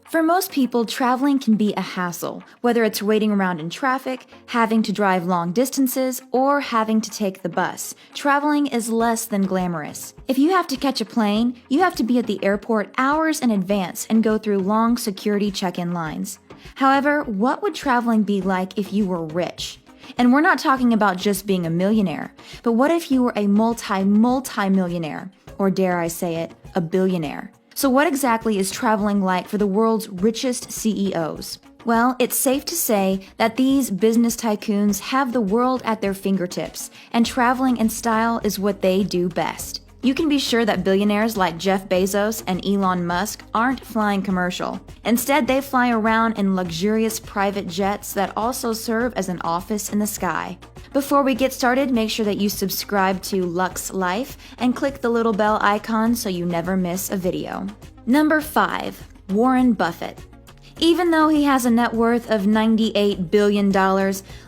For most people, traveling can be a hassle, whether it's waiting around in traffic, having to drive long distances, or having to take the bus. Traveling is less than glamorous. If you have to catch a plane, you have to be at the airport hours in advance and go through long security check-in lines. However, what would traveling be like if you were rich? And we're not talking about just being a millionaire, but what if you were a multi-millionaire? Or dare I say it, a billionaire? So what exactly is traveling like for the world's richest CEOs? Well, it's safe to say that these business tycoons have the world at their fingertips, and traveling in style is what they do best. You can be sure that billionaires like Jeff Bezos and Elon Musk aren't flying commercial. Instead, they fly around in luxurious private jets that also serve as an office in the sky. Before we get started, make sure that you subscribe to Lux Life and click the little bell icon so you never miss a video. Number 5. Warren Buffett. Even though he has a net worth of $98 billion,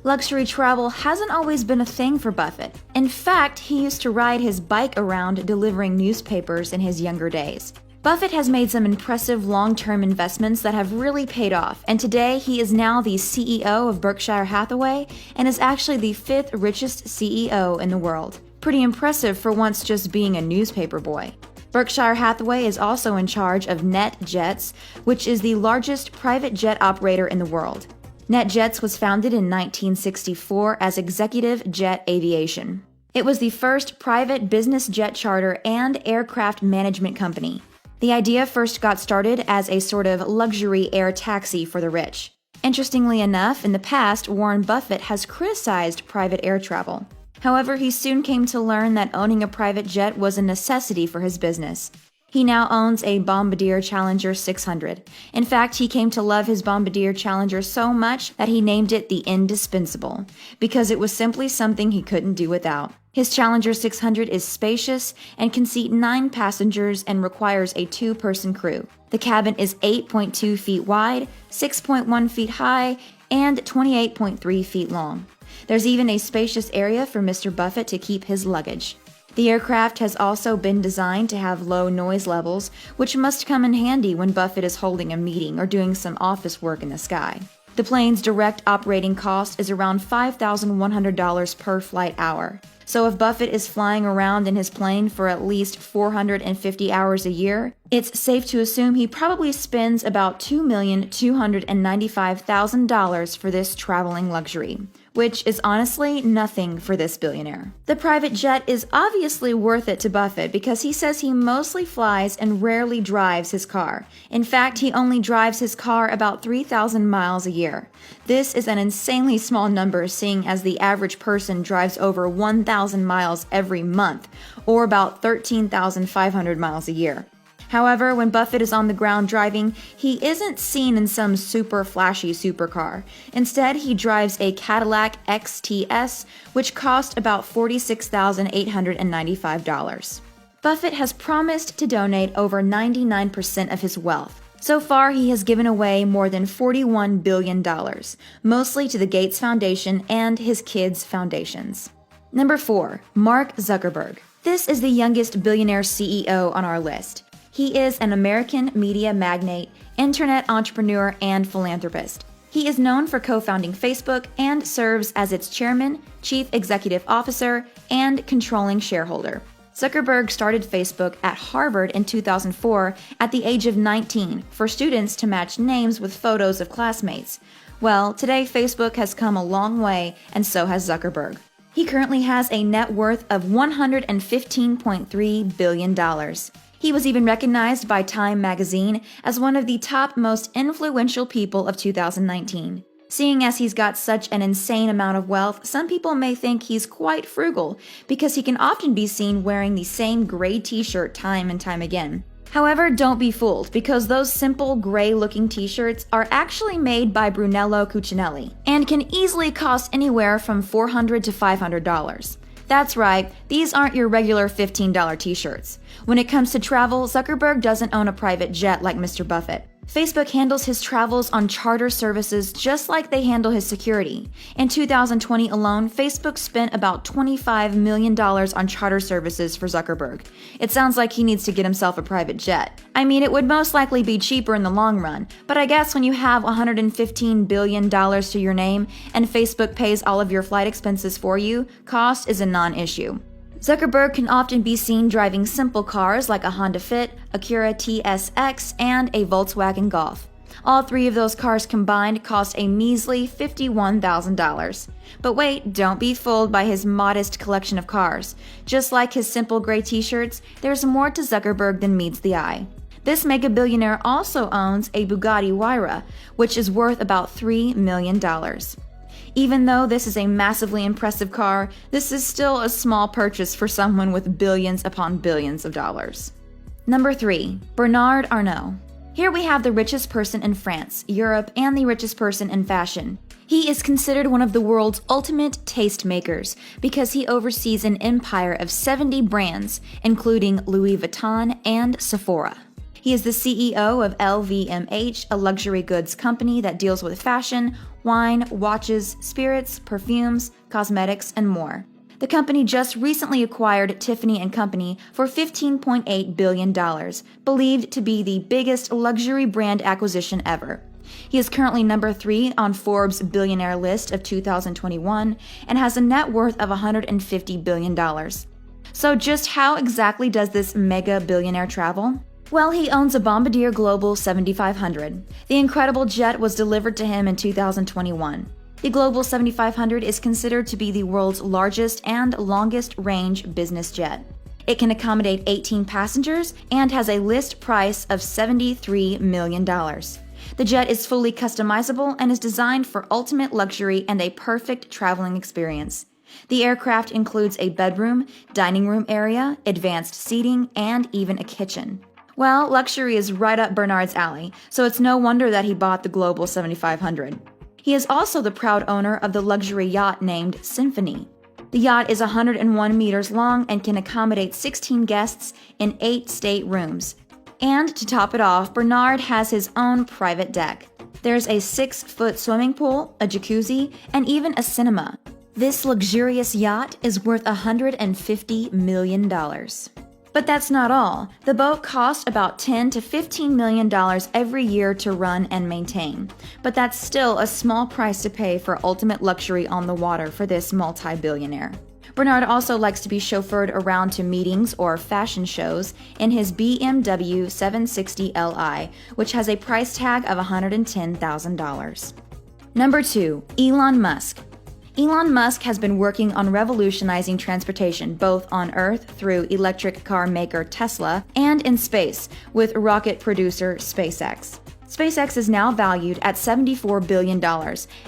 luxury travel hasn't always been a thing for Buffett. In fact, he used to ride his bike around delivering newspapers in his younger days. Buffett has made some impressive long-term investments that have really paid off, and today he is now the CEO of Berkshire Hathaway and is actually the 5th richest CEO in the world. Pretty impressive for once just being a newspaper boy. Berkshire Hathaway is also in charge of NetJets, which is the largest private jet operator in the world. NetJets was founded in 1964 as Executive Jet Aviation. It was the first private business jet charter and aircraft management company. The idea first got started as a sort of luxury air taxi for the rich. Interestingly enough, in the past, Warren Buffett has criticized private air travel. However, he soon came to learn that owning a private jet was a necessity for his business. He now owns a Bombardier Challenger 600. In fact, he came to love his Bombardier Challenger so much that he named it the Indispensable, because it was simply something he couldn't do without. His Challenger 600 is spacious and can seat 9 passengers and requires a 2-person crew. The cabin is 8.2 feet wide, 6.1 feet high, and 28.3 feet long. There's even a spacious area for Mr. Buffett to keep his luggage. The aircraft has also been designed to have low noise levels, which must come in handy when Buffett is holding a meeting or doing some office work in the sky. The plane's direct operating cost is around $5,100 per flight hour. So if Buffett is flying around in his plane for at least 450 hours a year, it's safe to assume he probably spends about $2,295,000 for this traveling luxury, which is honestly nothing for this billionaire. The private jet is obviously worth it to Buffett because he says he mostly flies and rarely drives his car. In fact, he only drives his car about 3,000 miles a year. This is an insanely small number, seeing as the average person drives over 1,000 miles every month, or about 13,500 miles a year. However, when Buffett is on the ground driving, he isn't seen in some super flashy supercar. Instead, he drives a Cadillac XTS, which cost about $46,895. Buffett has promised to donate over 99% of his wealth. So far, he has given away more than $41 billion, mostly to the Gates Foundation and his kids' foundations. Number 4. Mark Zuckerberg. This is the youngest billionaire CEO on our list. He is an American media magnate, internet entrepreneur, and philanthropist. He is known for co-founding Facebook and serves as its chairman, chief executive officer, and controlling shareholder. Zuckerberg started Facebook at Harvard in 2004 at the age of 19 for students to match names with photos of classmates. Well, today Facebook has come a long way, and so has Zuckerberg. He currently has a net worth of $115.3 billion. He was even recognized by Time magazine as one of the top most influential people of 2019. Seeing as he's got such an insane amount of wealth, some people may think he's quite frugal because he can often be seen wearing the same gray t-shirt time and time again. However, don't be fooled, because those simple gray-looking t-shirts are actually made by Brunello Cucinelli and can easily cost anywhere from $400 to $500. That's right, these aren't your regular $15 t-shirts. When it comes to travel, Zuckerberg doesn't own a private jet like Mr. Buffett. Facebook handles his travels on charter services just like they handle his security. In 2020 alone, Facebook spent about $25 million on charter services for Zuckerberg. It sounds like he needs to get himself a private jet. I mean, it would most likely be cheaper in the long run, but I guess when you have $115 billion to your name and Facebook pays all of your flight expenses for you, cost is a non-issue. Zuckerberg can often be seen driving simple cars like a Honda Fit, Acura TSX, and a Volkswagen Golf. All three of those cars combined cost a measly $51,000. But wait, don't be fooled by his modest collection of cars. Just like his simple gray t-shirts, there's more to Zuckerberg than meets the eye. This mega billionaire also owns a Bugatti Huayra, which is worth about $3 million. Even though this is a massively impressive car, this is still a small purchase for someone with billions upon billions of dollars. Number 3. Bernard Arnault. Here we have the richest person in France, Europe, and the richest person in fashion. He is considered one of the world's ultimate tastemakers because he oversees an empire of 70 brands, including Louis Vuitton and Sephora. He is the CEO of LVMH, a luxury goods company that deals with fashion, wine, watches, spirits, perfumes, cosmetics, and more. The company just recently acquired Tiffany & Company for $15.8 billion, believed to be the biggest luxury brand acquisition ever. He is currently number 3 on Forbes' billionaire list of 2021 and has a net worth of $150 billion. So just how exactly does this mega billionaire travel? Well, he owns a Bombardier Global 7500. The incredible jet was delivered to him in 2021. The Global 7500 is considered to be the world's largest and longest-range business jet. It can accommodate 18 passengers and has a list price of $73 million. The jet is fully customizable and is designed for ultimate luxury and a perfect traveling experience. The aircraft includes a bedroom, dining room area, advanced seating, and even a kitchen. Well, luxury is right up Bernard's alley, so it's no wonder that he bought the Global 7500. He is also the proud owner of the luxury yacht named Symphony. The yacht is 101 meters long and can accommodate 16 guests in 8 staterooms. And to top it off, Bernard has his own private deck. There's a 6-foot swimming pool, a jacuzzi, and even a cinema. This luxurious yacht is worth $150 million. But that's not all. The boat costs about $10 to $15 million every year to run and maintain. But that's still a small price to pay for ultimate luxury on the water for this multi-billionaire. Bernard also likes to be chauffeured around to meetings or fashion shows in his BMW 760 Li, which has a price tag of $110,000. Number 2. Elon Musk. Elon Musk has been working on revolutionizing transportation both on Earth through electric car maker Tesla and in space with rocket producer SpaceX. SpaceX is now valued at $74 billion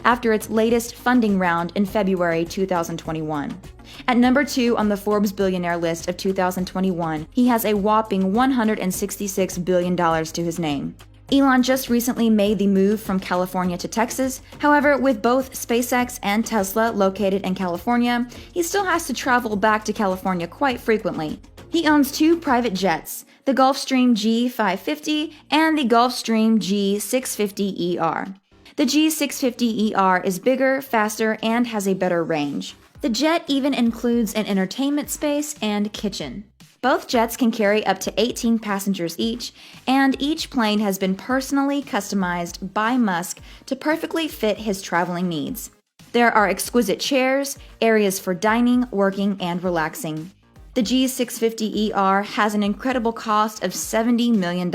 after its latest funding round in February 2021. At number 2 on the Forbes billionaire list of 2021, he has a whopping $166 billion to his name. Elon just recently made the move from California to Texas. However, with both SpaceX and Tesla located in California, he still has to travel back to California quite frequently. He owns 2 private jets, the Gulfstream G550 and the Gulfstream G650ER. The G650ER is bigger, faster, and has a better range. The jet even includes an entertainment space and kitchen. Both jets can carry up to 18 passengers each, and each plane has been personally customized by Musk to perfectly fit his traveling needs. There are exquisite chairs, areas for dining, working, and relaxing. The G650ER has an incredible cost of $70 million,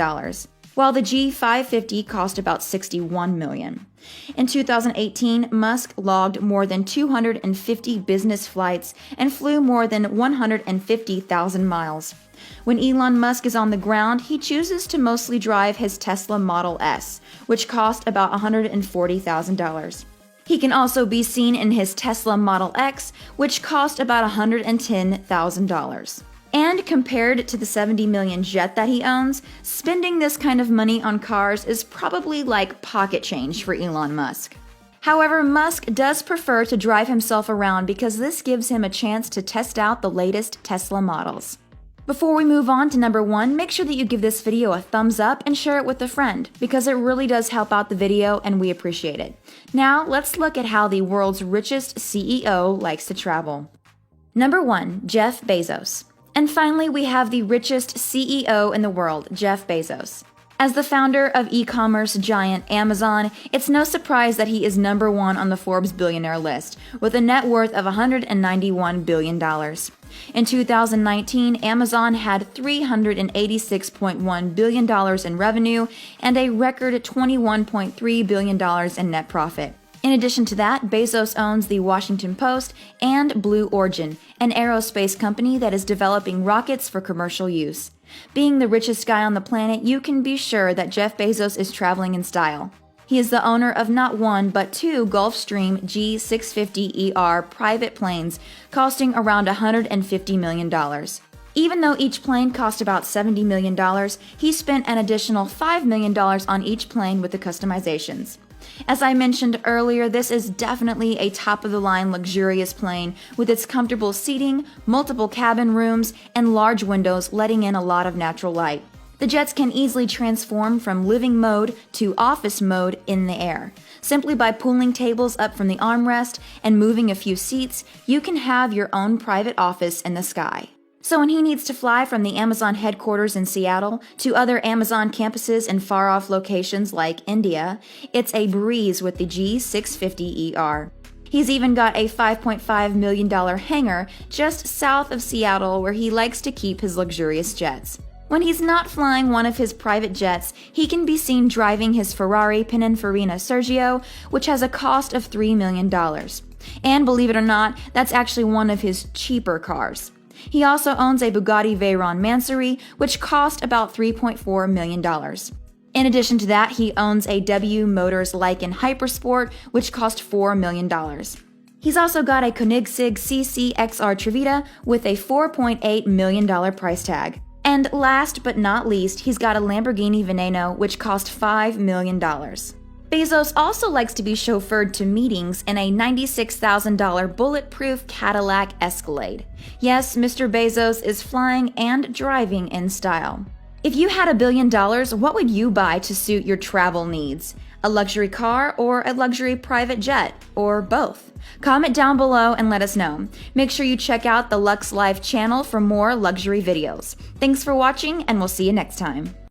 while the G550 cost about $61 million. In 2018, Musk logged more than 250 business flights and flew more than 150,000 miles. When Elon Musk is on the ground, he chooses to mostly drive his Tesla Model S, which cost about $140,000. He can also be seen in his Tesla Model X, which cost about $110,000. And compared to the $70 million jet that he owns, spending this kind of money on cars is probably like pocket change for Elon Musk. However, Musk does prefer to drive himself around because this gives him a chance to test out the latest Tesla models. Before we move on to number 1, make sure that you give this video a thumbs up and share it with a friend, because it really does help out the video and we appreciate it. Now, let's look at how the world's richest CEO likes to travel. Number 1, Jeff Bezos. And finally, we have the richest CEO in the world, Jeff Bezos. As the founder of e-commerce giant Amazon, it's no surprise that he is number 1 on the Forbes billionaire list, with a net worth of $191 billion. In 2019, Amazon had $386.1 billion in revenue and a record $21.3 billion in net profit. In addition to that, Bezos owns the Washington Post and Blue Origin, an aerospace company that is developing rockets for commercial use. Being the richest guy on the planet, you can be sure that Jeff Bezos is traveling in style. He is the owner of not one, but 2 Gulfstream G650ER private planes, costing around $150 million. Even though each plane cost about $70 million, he spent an additional $5 million on each plane with the customizations. As I mentioned earlier, this is definitely a top-of-the-line luxurious plane with its comfortable seating, multiple cabin rooms, and large windows letting in a lot of natural light. The jets can easily transform from living mode to office mode in the air. Simply by pulling tables up from the armrest and moving a few seats, you can have your own private office in the sky. So when he needs to fly from the Amazon headquarters in Seattle to other Amazon campuses in far-off locations like India, it's a breeze with the G650ER. He's even got a $5.5 million hangar just south of Seattle where he likes to keep his luxurious jets. When he's not flying one of his private jets, he can be seen driving his Ferrari Pininfarina Sergio, which has a cost of $3 million. And believe it or not, that's actually one of his cheaper cars. He also owns a Bugatti Veyron Mansory, which cost about $3.4 million. In addition to that, he owns a W Motors Lykan Hypersport, which cost $4 million. He's also got a Koenigsegg CC XR Trevita with a $4.8 million price tag. And last but not least, he's got a Lamborghini Veneno, which cost $5 million. Bezos also likes to be chauffeured to meetings in a $96,000 bulletproof Cadillac Escalade. Yes, Mr. Bezos is flying and driving in style. If you had $1 billion, what would you buy to suit your travel needs? A luxury car or a luxury private jet, or both? Comment down below and let us know. Make sure you check out the Lux Life channel for more luxury videos. Thanks for watching, and we'll see you next time.